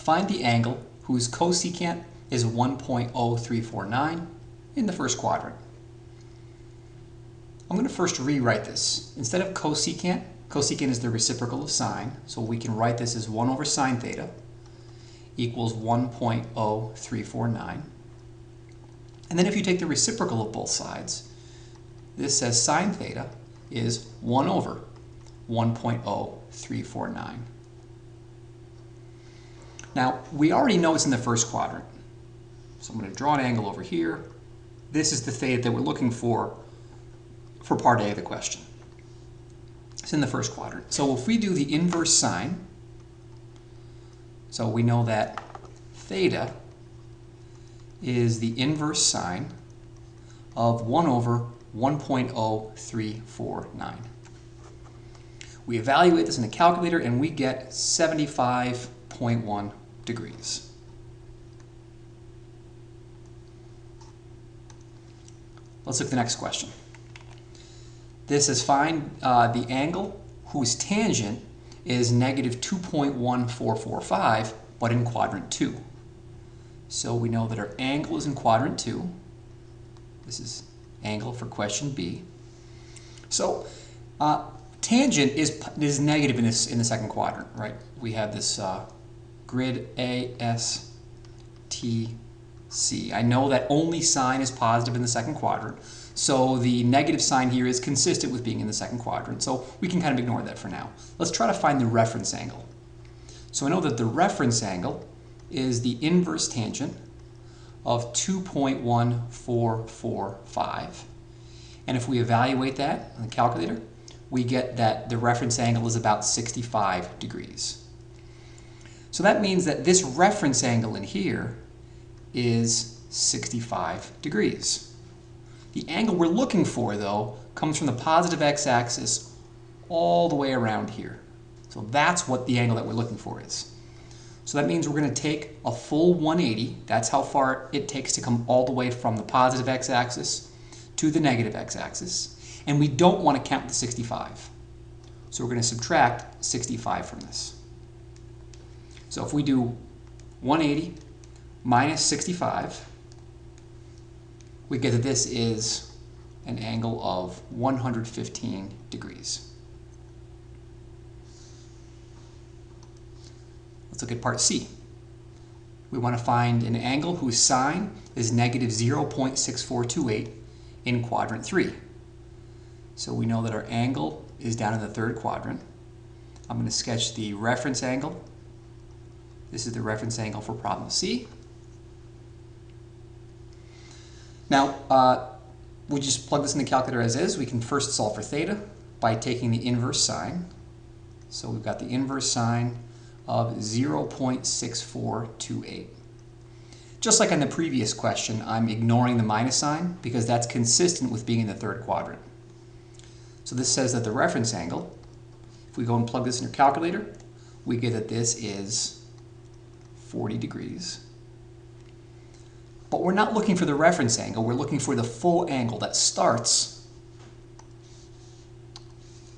Find the angle whose cosecant is 1.0349 in the first quadrant. I'm going to first rewrite this. Instead of cosecant, cosecant is the reciprocal of sine, so we can write this as 1 over sine theta equals 1.0349. And then if you take the reciprocal of both sides, this says sine theta is 1 over 1.0349. Now, we already know it's in the first quadrant. So I'm going to draw an angle over here. This is the theta that we're looking for part A of the question. It's in the first quadrant. So if we do the inverse sine, so we know that theta is the inverse sine of 1 over 1.0349. We evaluate this in the calculator and we get 75.1 degrees. Let's look at the next question. This is find the angle whose tangent is negative 2.1445, but in quadrant 2. So we know that our angle is in quadrant 2. This is angle for question B. So tangent is negative in the second quadrant, right? We have this grid A, S, T, C. I know that only sine is positive in the second quadrant, so the negative sign here is consistent with being in the second quadrant, so we can kind of ignore that for now. Let's try to find the reference angle. So I know that the reference angle is the inverse tangent of 2.1445. And if we evaluate that on the calculator, we get that the reference angle is about 65 degrees. So that means that this reference angle in here is 65 degrees. The angle we're looking for, though, comes from the positive x-axis all the way around here. So that's what the angle that we're looking for is. So that means we're going to take a full 180. That's how far it takes to come all the way from the positive x-axis to the negative x-axis. And we don't want to count the 65. So we're going to subtract 65 from this. So if we do 180 minus 65, we get that this is an angle of 115 degrees. Let's look at part C. We want to find an angle whose sine is negative 0.6428 in quadrant 3. So we know that our angle is down in the third quadrant. I'm going to sketch the reference angle. This is the reference angle for problem C. Now, we just plug this in the calculator as is. We can first solve for theta by taking the inverse sine. So we've got the inverse sine of 0.6428. Just like on the previous question, I'm ignoring the minus sign because that's consistent with being in the third quadrant. So this says that the reference angle, if we go and plug this in your calculator, we get that this is 40 degrees. But we're not looking for the reference angle, we're looking for the full angle that starts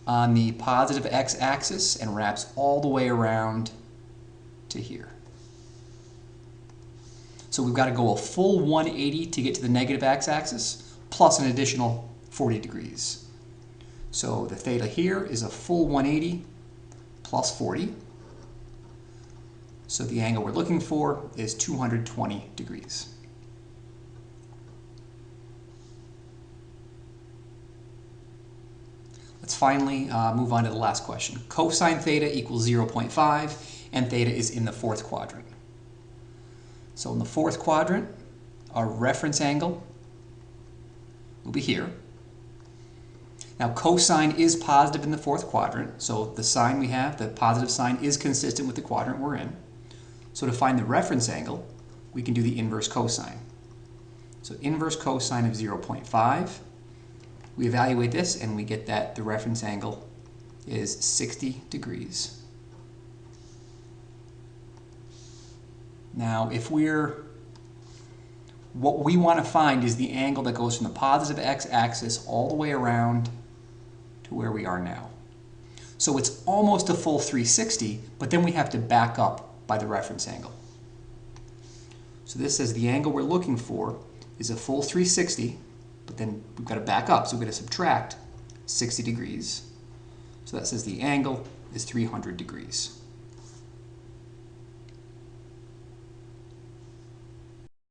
on the positive x-axis and wraps all the way around to here. So we've got to go a full 180 to get to the negative x-axis, plus an additional 40 degrees. So the theta here is a full 180 plus 40. So the angle we're looking for is 220 degrees. Let's finally move on to the last question. Cosine theta equals 0.5, and theta is in the fourth quadrant. So in the fourth quadrant, our reference angle will be here. Now cosine is positive in the fourth quadrant, so the sign we have, the positive sign, is consistent with the quadrant we're in. So to find the reference angle, we can do the inverse cosine. So inverse cosine of 0.5. We evaluate this and we get that the reference angle is 60 degrees. Now if what we want to find is the angle that goes from the positive x-axis all the way around to where we are now. So it's almost a full 360, but then we have to back up by the reference angle. So this says the angle we're looking for is a full 360, but then we've got to back up, so we're going to subtract 60 degrees. So that says the angle is 300 degrees.